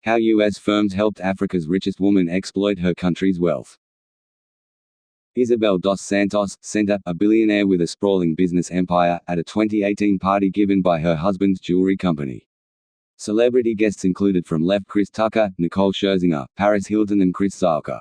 How U.S. firms helped Africa's richest woman exploit her country's wealth. Isabel Dos Santos, center, a billionaire with a sprawling business empire, at a 2018 party given by her husband's jewelry company. Celebrity guests included from Left Chris Tucker, Nicole Scherzinger, Paris Hilton and Chris Zalka.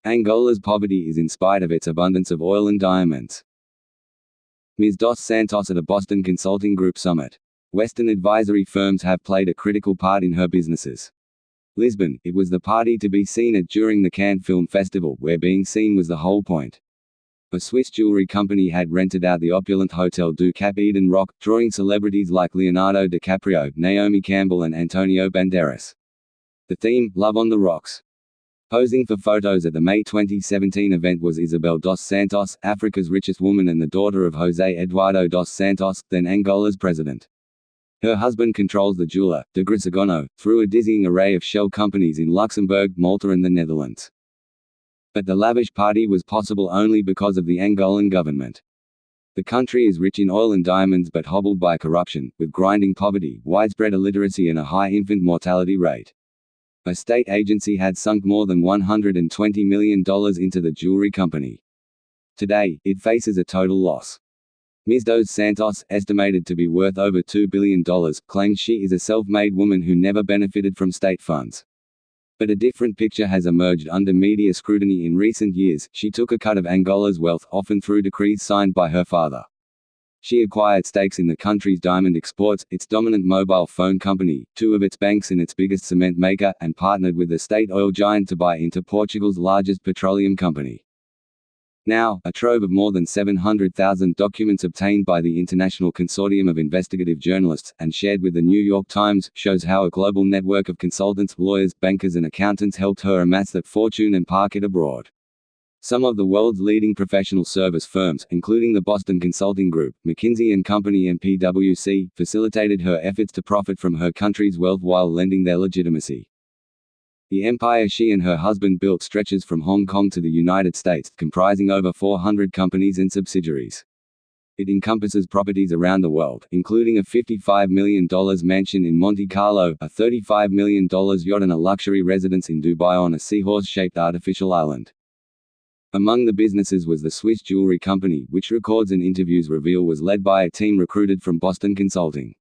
Angola's poverty is in spite of its abundance of oil and diamonds. Ms. Dos Santos at a Boston Consulting Group summit. Western advisory firms have played a critical part in her businesses. Lisbon, it was the party to be seen at during the Cannes Film Festival, where being seen was the whole point. A Swiss jewelry company had rented out the opulent Hotel du Cap Eden Rock, drawing celebrities like Leonardo DiCaprio, Naomi Campbell and Antonio Banderas. The theme, Love on the Rocks. Posing for photos at the May 2017 event was Isabel Dos Santos, Africa's richest woman and the daughter of José Eduardo dos Santos, then Angola's president. Her husband controls the jeweler, de Grisogono, through a dizzying array of shell companies in Luxembourg, Malta and the Netherlands. But the lavish party was possible only because of the Angolan government. The country is rich in oil and diamonds but hobbled by corruption, with grinding poverty, widespread illiteracy and a high infant mortality rate. A state agency had sunk more than $120 million into the jewelry company. Today, it faces a total loss. Ms. Dos Santos, estimated to be worth over $2 billion, claims she is a self-made woman who never benefited from state funds. But a different picture has emerged under media scrutiny in recent years. She took a cut of Angola's wealth, often through decrees signed by her father. She acquired stakes in the country's diamond exports, its dominant mobile phone company, two of its banks and its biggest cement maker, and partnered with the state oil giant to buy into Portugal's largest petroleum company. Now, a trove of more than 700,000 documents obtained by the International Consortium of Investigative Journalists, and shared with the New York Times, shows how a global network of consultants, lawyers, bankers and accountants helped her amass that fortune and park it abroad. Some of the world's leading professional service firms, including the Boston Consulting Group, McKinsey & Company and PwC, facilitated her efforts to profit from her country's wealth while lending their legitimacy. The empire she and her husband built stretches from Hong Kong to the United States, comprising over 400 companies and subsidiaries. It encompasses properties around the world, including a $55 million mansion in Monte Carlo, a $35 million yacht and a luxury residence in Dubai on a seahorse-shaped artificial island. Among the businesses was the Swiss jewelry company, which records and interviews reveal was led by a team recruited from Boston Consulting.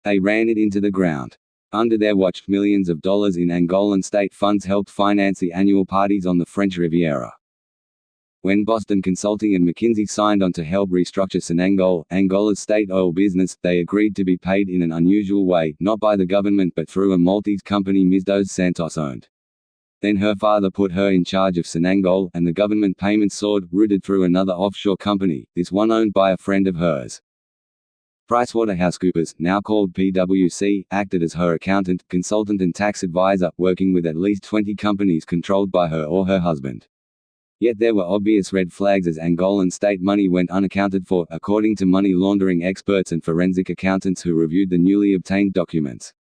They ran it into the ground. Under their watch, millions of dollars in Angolan state funds helped finance the annual parties on the French Riviera. When Boston Consulting and McKinsey signed on to help restructure Sonangol, Angola's state oil business, they agreed to be paid in an unusual way, not by the government but through a Maltese company Ms. Dos Santos owned. Then her father put her in charge of Sonangol, and the government payments soared, routed through another offshore company, this one owned by a friend of hers. PricewaterhouseCoopers, now called PwC, acted as her accountant, consultant and tax advisor, working with at least 20 companies controlled by her or her husband. Yet there were obvious red flags as Angolan state money went unaccounted for, according to money laundering experts and forensic accountants who reviewed the newly obtained documents.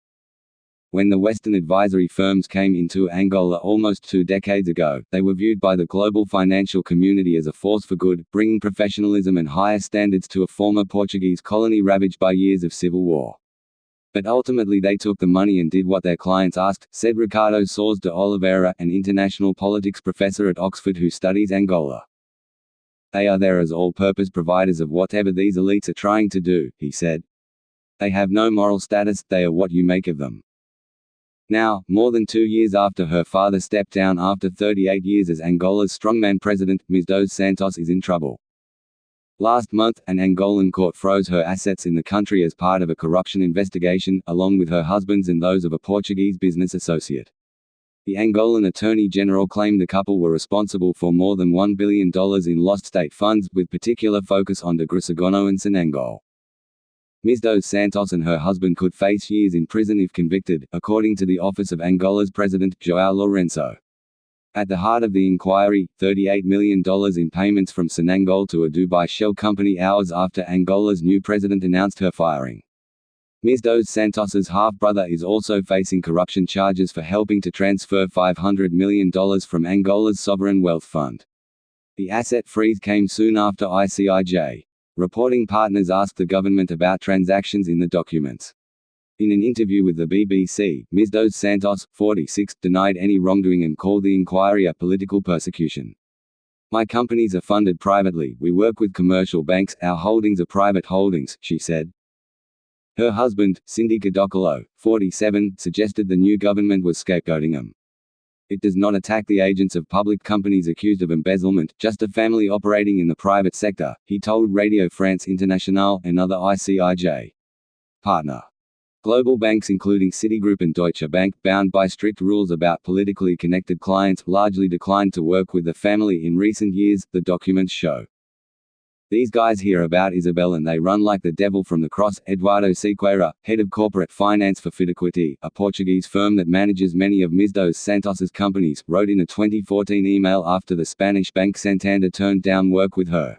When the Western advisory firms came into Angola almost 2 decades ago, they were viewed by the global financial community as a force for good, bringing professionalism and higher standards to a former Portuguese colony ravaged by years of civil war. But ultimately they took the money and did what their clients asked, said Ricardo Soares de Oliveira, an international politics professor at Oxford who studies Angola. They are there as all-purpose providers of whatever these elites are trying to do, he said. They have no moral status, they are what you make of them. Now, more than 2 years after her father stepped down after 38 years as Angola's strongman president, Ms. Dos Santos is in trouble. Last month, an Angolan court froze her assets in the country as part of a corruption investigation, along with her husband's and those of a Portuguese business associate. The Angolan Attorney General claimed the couple were responsible for more than $1 billion in lost state funds, with particular focus on de Grisogono and Sonangol. Ms. Dos Santos and her husband could face years in prison if convicted, according to the office of Angola's president, João Lourenço. At the heart of the inquiry, $38 million in payments from Sonangol to a Dubai shell company hours after Angola's new president announced her firing. Ms. Dos Santos's half-brother is also facing corruption charges for helping to transfer $500 million from Angola's sovereign wealth fund. The asset freeze came soon after ICIJ. Reporting partners asked the government about transactions in the documents. In an interview with the BBC, Ms. Dos Santos, 46, denied any wrongdoing and called the inquiry a political persecution. "My companies are funded privately, we work with commercial banks, our holdings are private holdings," she said. Her husband, Cindy Kadokolo, 47, suggested the new government was scapegoating him. "It does not attack the agents of public companies accused of embezzlement, just a family operating in the private sector," he told Radio France Internationale, another ICIJ partner. Global banks including Citigroup and Deutsche Bank, bound by strict rules about politically connected clients, largely declined to work with the family in recent years, the documents show. "These guys hear about Isabel and they run like the devil from the cross," Eduardo Sequeira, head of corporate finance for Fidequity, a Portuguese firm that manages many of Ms. Dos Santos's companies, wrote in a 2014 email after the Spanish bank Santander turned down work with her.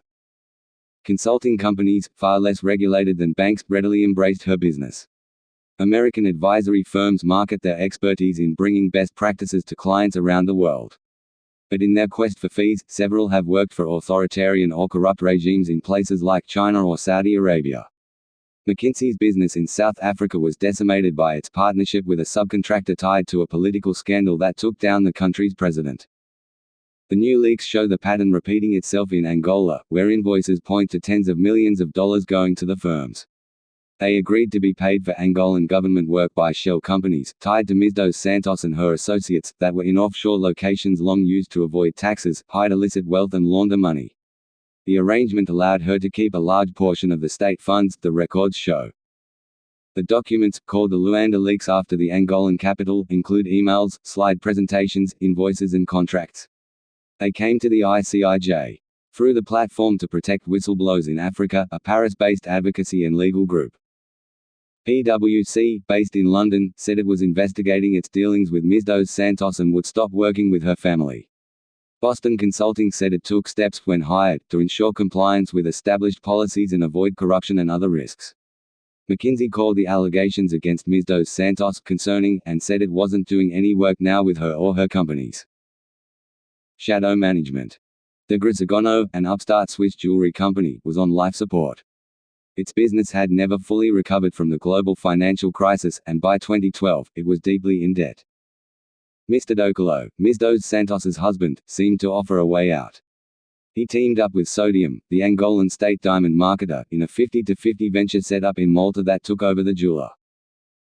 Consulting companies, far less regulated than banks, readily embraced her business. American advisory firms market their expertise in bringing best practices to clients around the world. But in their quest for fees, several have worked for authoritarian or corrupt regimes in places like China or Saudi Arabia. McKinsey's business in South Africa was decimated by its partnership with a subcontractor tied to a political scandal that took down the country's president. The new leaks show the pattern repeating itself in Angola, where invoices point to tens of millions of dollars going to the firms. They agreed to be paid for Angolan government work by shell companies, tied to Ms. Dos Santos and her associates, that were in offshore locations long used to avoid taxes, hide illicit wealth and launder money. The arrangement allowed her to keep a large portion of the state funds, the records show. The documents, called the Luanda leaks after the Angolan capital, include emails, slide presentations, invoices and contracts. They came to the ICIJ through the Platform to Protect Whistleblowers in Africa, a Paris-based advocacy and legal group. PwC, based in London, said it was investigating its dealings with Ms. Dos Santos and would stop working with her family. Boston Consulting said it took steps, when hired, to ensure compliance with established policies and avoid corruption and other risks. McKinsey called the allegations against Ms. Dos Santos concerning, and said it wasn't doing any work now with her or her companies. Shadow management. The Grisogono, an upstart Swiss jewelry company, was on life support. Its business had never fully recovered from the global financial crisis, and by 2012, it was deeply in debt. Mr. Dokolo, Ms. Dos Santos's husband, seemed to offer a way out. He teamed up with Sodium, the Angolan state diamond marketer, in a 50-50 venture set up in Malta that took over the jeweler.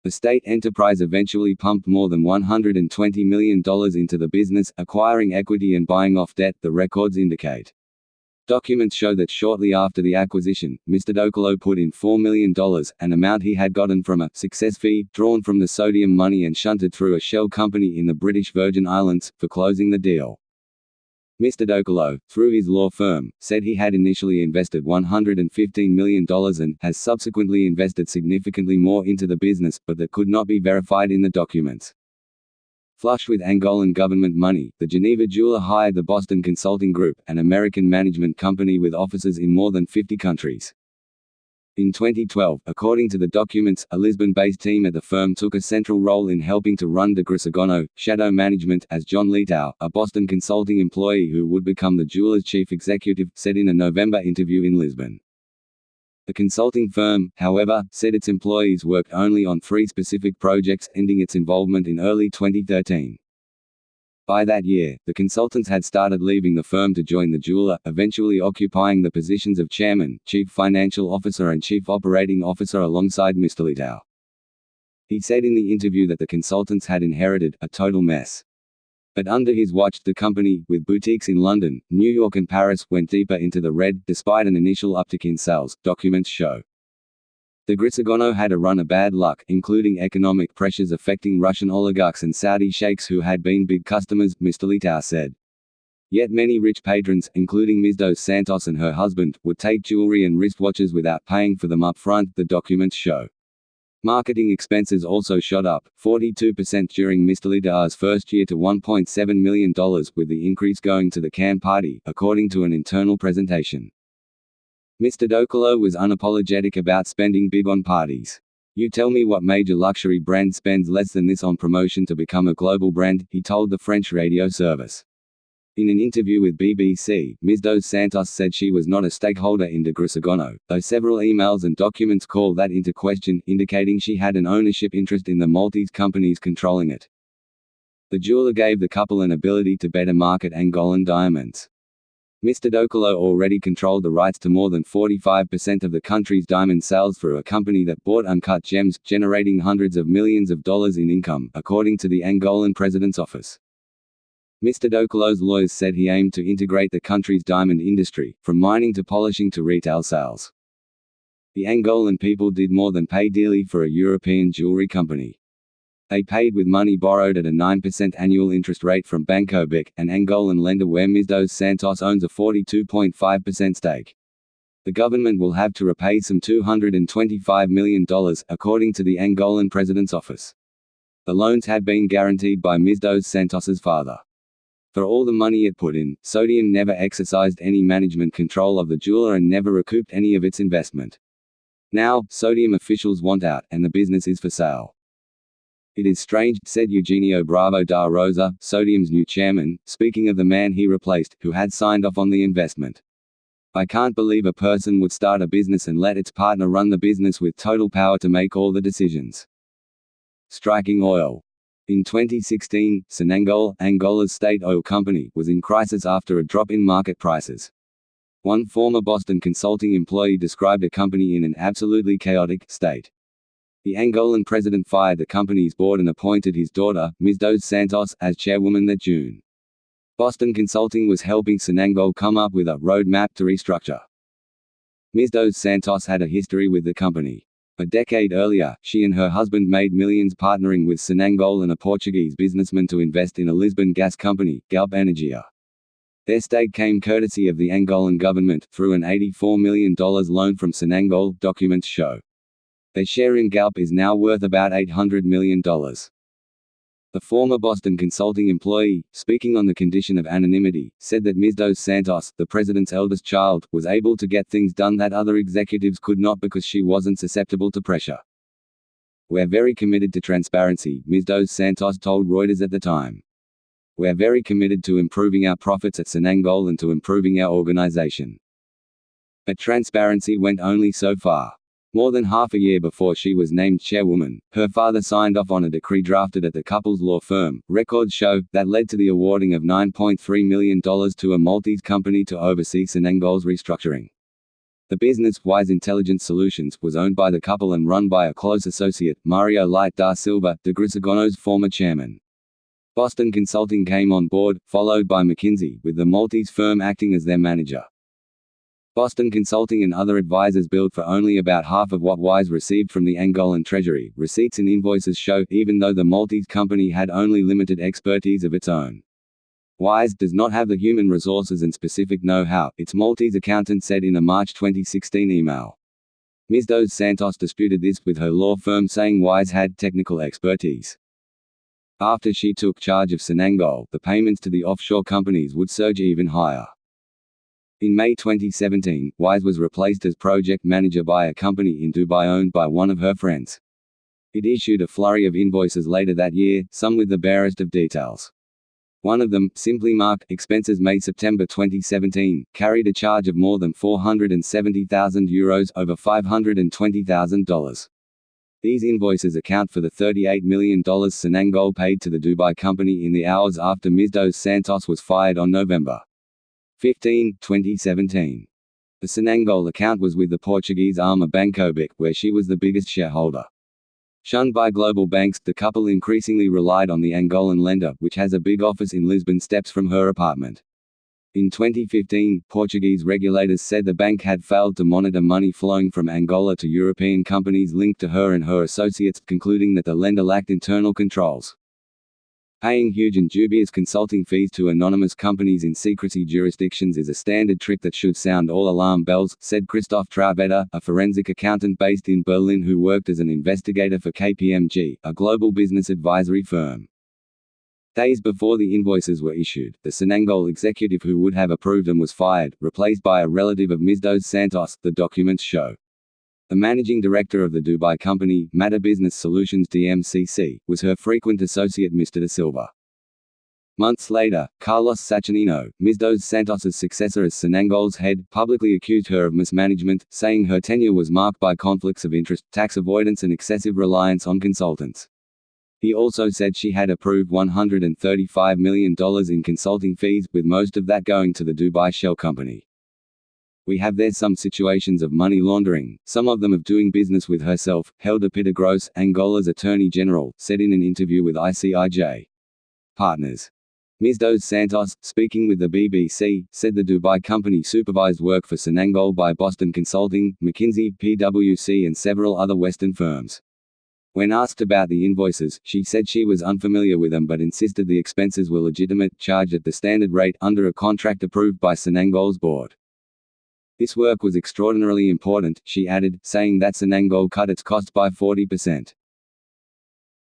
The state enterprise eventually pumped more than $120 million into the business, acquiring equity and buying off debt, the records indicate. Documents show that shortly after the acquisition, Mr. Dokolo put in $4 million, an amount he had gotten from a success fee, drawn from the Sodium money and shunted through a shell company in the British Virgin Islands, for closing the deal. Mr. Dokolo, through his law firm, said he had initially invested $115 million and has subsequently invested significantly more into the business, but that could not be verified in the documents. Flush with Angolan government money, the Geneva jeweler hired the Boston Consulting Group, an American management company with offices in more than 50 countries. In 2012, according to the documents, a Lisbon-based team at the firm took a central role in helping to run the Grisogono shadow management, as John Leitow, a Boston Consulting employee who would become the jeweler's chief executive, said in a November interview in Lisbon. The consulting firm, however, said its employees worked only on 3 specific projects, ending its involvement in early 2013. By that year, the consultants had started leaving the firm to join the jeweler, eventually occupying the positions of chairman, chief financial officer and chief operating officer alongside Mr. Leitow. He said in the interview that the consultants had inherited a total mess. But under his watch, the company, with boutiques in London, New York and Paris, went deeper into the red, despite an initial uptick in sales, documents show. The Grisogono had a run of bad luck, including economic pressures affecting Russian oligarchs and Saudi sheikhs who had been big customers, Mr. Leitow said. Yet many rich patrons, including Ms. Dos Santos and her husband, would take jewelry and wristwatches without paying for them up front, the documents show. Marketing expenses also shot up, 42% during Mr. Leitow's first year to $1.7 million, with the increase going to the Cannes party, according to an internal presentation. Mr. Dokolo was unapologetic about spending big on parties. "You tell me what major luxury brand spends less than this on promotion to become a global brand," he told the French radio service. In an interview with BBC, Ms. Dos Santos said she was not a stakeholder in Degrisagono, though several emails and documents call that into question, indicating she had an ownership interest in the Maltese companies controlling it. The jeweler gave the couple an ability to better market Angolan diamonds. Mr. Dokolo already controlled the rights to more than 45% of the country's diamond sales through a company that bought uncut gems, generating hundreds of millions of dollars in income, according to the Angolan president's office. Mr. Dokolo's lawyers said he aimed to integrate the country's diamond industry, from mining to polishing to retail sales. The Angolan people did more than pay dearly for a European jewelry company. They paid with money borrowed at a 9% annual interest rate from Banco BIC, an Angolan lender where Ms. Dos Santos owns a 42.5% stake. The government will have to repay some $225 million, according to the Angolan president's office. The loans had been guaranteed by Ms. Dos Santos's father. For all the money it put in, Sodium never exercised any management control of the jeweler and never recouped any of its investment. Now, Sodium officials want out, and the business is for sale. It is strange, said Eugenio Bravo da Rosa, Sodium's new chairman, speaking of the man he replaced, who had signed off on the investment. I can't believe a person would start a business and let its partner run the business with total power to make all the decisions. Striking oil. In 2016, Sonangol, Angola's state oil company, was in crisis after a drop in market prices. One former Boston Consulting employee described the company in an absolutely chaotic state. The Angolan president fired the company's board and appointed his daughter, Ms. Dos Santos, as chairwoman that June. Boston Consulting was helping Sonangol come up with a roadmap to restructure. Ms. Dos Santos had a history with the company. A decade earlier, she and her husband made millions partnering with Sonangol and a Portuguese businessman to invest in a Lisbon gas company, Galp Energia. Their stake came courtesy of the Angolan government, through an $84 million loan from Sonangol, documents show. Their share in Galp is now worth about $800 million. The former Boston Consulting employee, speaking on the condition of anonymity, said that Ms. Dos Santos, the president's eldest child, was able to get things done that other executives could not because she wasn't susceptible to pressure. We're very committed to transparency, Ms. Dos Santos told Reuters at the time. We're very committed to improving our profits at Sonangol and to improving our organization. But transparency went only so far. More than half a year before she was named chairwoman, her father signed off on a decree drafted at the couple's law firm, Records Show, that led to the awarding of $9.3 million to a Maltese company to oversee Sonangol's restructuring. The business, Wise Intelligence Solutions, was owned by the couple and run by a close associate, Mario Light da Silva, Degrisagono's former chairman. Boston Consulting came on board, followed by McKinsey, with the Maltese firm acting as their manager. Boston Consulting and other advisors billed for only about half of what Wise received from the Angolan treasury. Receipts and invoices show, even though the Maltese company had only limited expertise of its own. Wise does not have the human resources and specific know-how, its Maltese accountant said in a March 2016 email. Ms. Dos Santos disputed this with her law firm, saying Wise had technical expertise. After she took charge of Sonangol, the payments to the offshore companies would surge even higher. In May 2017, Wise was replaced as project manager by a company in Dubai owned by one of her friends. It issued a flurry of invoices later that year, some with the barest of details. One of them, simply marked Expenses May-September 2017, carried a charge of more than €470,000, over $520,000. These invoices account for the $38 million Sonangol paid to the Dubai company in the hours after Ms. Dos Santos was fired on November 15, 2017. The Sonangol account was with the Portuguese arm of Banco BIC, where she was the biggest shareholder. Shunned by global banks, the couple increasingly relied on the Angolan lender, which has a big office in Lisbon, steps from her apartment. In 2015, Portuguese regulators said the bank had failed to monitor money flowing from Angola to European companies linked to her and her associates, concluding that the lender lacked internal controls. Paying huge and dubious consulting fees to anonymous companies in secrecy jurisdictions is a standard trick that should sound all alarm bells, said Christoph Trauvetter, a forensic accountant based in Berlin who worked as an investigator for KPMG, a global business advisory firm. Days before the invoices were issued, the Sonangol executive who would have approved them was fired, replaced by a relative of Ms. Dos Santos, the documents show. The managing director of the Dubai company, Matter Business Solutions DMCC, was her frequent associate Mr. Da Silva. Months later, Carlos Sachinino, Ms. Dos Santos's successor as Senangol's head, publicly accused her of mismanagement, saying her tenure was marked by conflicts of interest, tax avoidance and excessive reliance on consultants. He also said she had approved $135 million in consulting fees, with most of that going to the Dubai shell company. We have there some situations of money laundering, some of them of doing business with herself, Helder Pitagros, Angola's Attorney General, said in an interview with ICIJ. Partners. Ms. Dos Santos, speaking with the BBC, said the Dubai company supervised work for Senangol by Boston Consulting, McKinsey, PwC and several other Western firms. When asked about the invoices, she said she was unfamiliar with them but insisted the expenses were legitimate, charged at the standard rate, under a contract approved by Senangol's board. This work was extraordinarily important, she added, saying that Senangol cut its costs by 40%.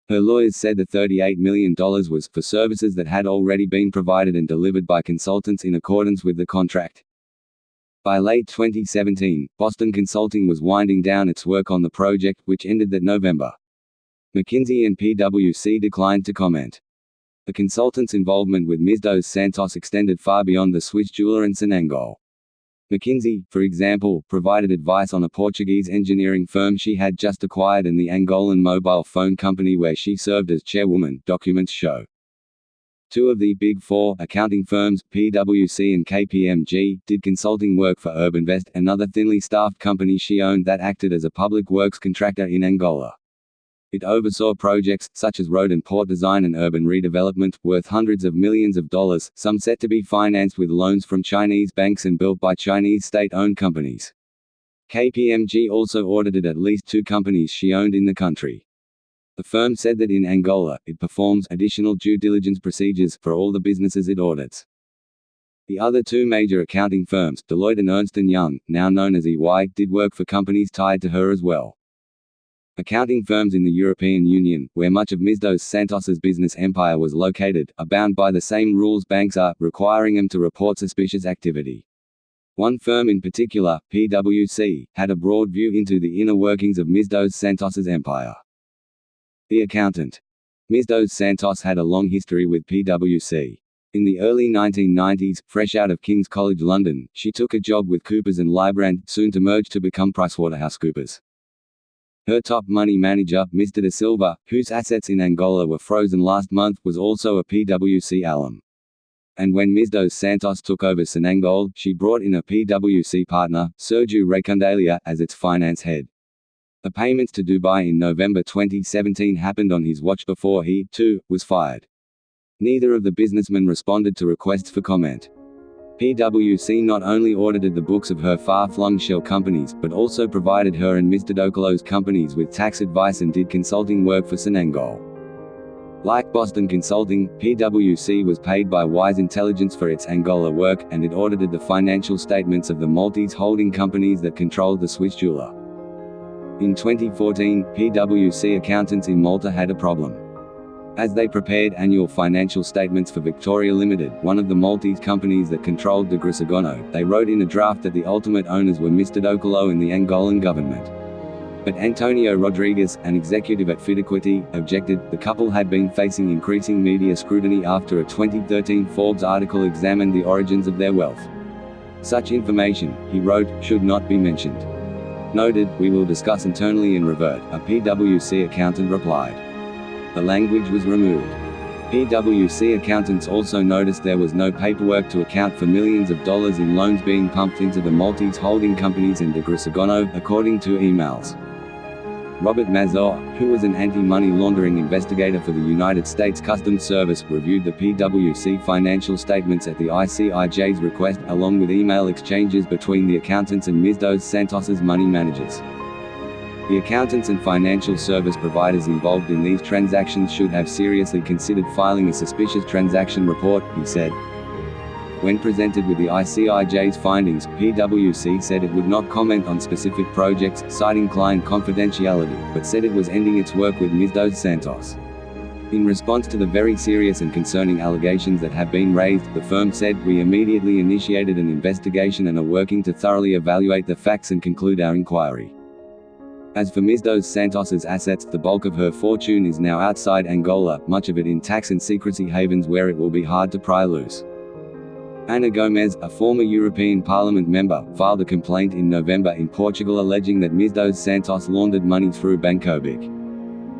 Her lawyers said the $38 million was for services that had already been provided and delivered by consultants in accordance with the contract. By late 2017, Boston Consulting was winding down its work on the project, which ended that November. McKinsey and PwC declined to comment. The consultants' involvement with Ms. Dos Santos extended far beyond the Swiss jeweler and Senangol. McKinsey, for example, provided advice on a Portuguese engineering firm she had just acquired and the Angolan mobile phone company where she served as chairwoman, documents show. Two of the Big Four accounting firms, PwC and KPMG, did consulting work for Urbanvest, another thinly staffed company she owned that acted as a public works contractor in Angola. It oversaw projects, such as road and port design and urban redevelopment, worth hundreds of millions of dollars, some set to be financed with loans from Chinese banks and built by Chinese state-owned companies. KPMG also audited at least 2 companies she owned in the country. The firm said that in Angola, it performs additional due diligence procedures for all the businesses it audits. The other 2 major accounting firms, Deloitte and Ernst & Young, now known as EY, did work for companies tied to her as well. Accounting firms in the European Union, where much of Ms. Dos Santos's business empire was located, are bound by the same rules banks are, requiring them to report suspicious activity. One firm in particular, PwC, had a broad view into the inner workings of Ms. Dos Santos's empire. The accountant. Ms. Dos Santos had a long history with PwC. In the early 1990s, fresh out of King's College London, she took a job with Coopers & Lybrand, soon to merge to become PricewaterhouseCoopers. Her top money manager, Mr. Da Silva, whose assets in Angola were frozen last month, was also a PwC alum. And when Ms. Dos Santos took over Senangol, she brought in a PwC partner, Sergio Recundalia, as its finance head. The payments to Dubai in November 2017 happened on his watch before he, too, was fired. Neither of the businessmen responded to requests for comment. PwC not only audited the books of her far-flung shell companies, but also provided her and Mr. Dokolo's companies with tax advice and did consulting work for Senangol. Like Boston Consulting, PwC was paid by Wise Intelligence for its Angola work, and it audited the financial statements of the Maltese holding companies that controlled the Swiss jeweler. In 2014, PwC accountants in Malta had a problem. As they prepared annual financial statements for Victoria Limited, one of the Maltese companies that controlled the Grisogono, they wrote in a draft that the ultimate owners were Mr. Dokolo and the Angolan government. But Antonio Rodriguez, an executive at Fidequity, objected. The couple had been facing increasing media scrutiny after a 2013 Forbes article examined the origins of their wealth. Such information, he wrote, should not be mentioned. Noted, we will discuss internally and revert, a PwC accountant replied. The language was removed. PwC accountants also noticed there was no paperwork to account for millions of dollars in loans being pumped into the Maltese holding companies and the Grisogono, according to emails. Robert Mazur, who was an anti-money laundering investigator for the United States Customs Service, reviewed the PwC financial statements at the ICIJ's request, along with email exchanges between the accountants and Ms. Dos Santos's money managers. The accountants and financial service providers involved in these transactions should have seriously considered filing a suspicious transaction report, he said. When presented with the ICIJ's findings, PwC said it would not comment on specific projects, citing client confidentiality, but said it was ending its work with Ms. Dos Santos. In response to the very serious and concerning allegations that have been raised, the firm said, we immediately initiated an investigation and are working to thoroughly evaluate the facts and conclude our inquiry. As for Ms. Dos Santos's assets, the bulk of her fortune is now outside Angola, much of it in tax and secrecy havens where it will be hard to pry loose. Ana Gomes, a former European Parliament member, filed a complaint in November in Portugal alleging that Ms. Dos Santos laundered money through Bancobic.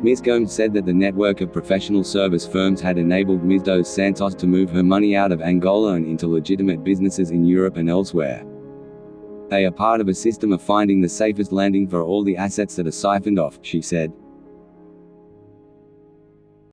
Ms. Gomes said that the network of professional service firms had enabled Ms. Dos Santos to move her money out of Angola and into legitimate businesses in Europe and elsewhere. They are part of a system of finding the safest landing for all the assets that are siphoned off, she said.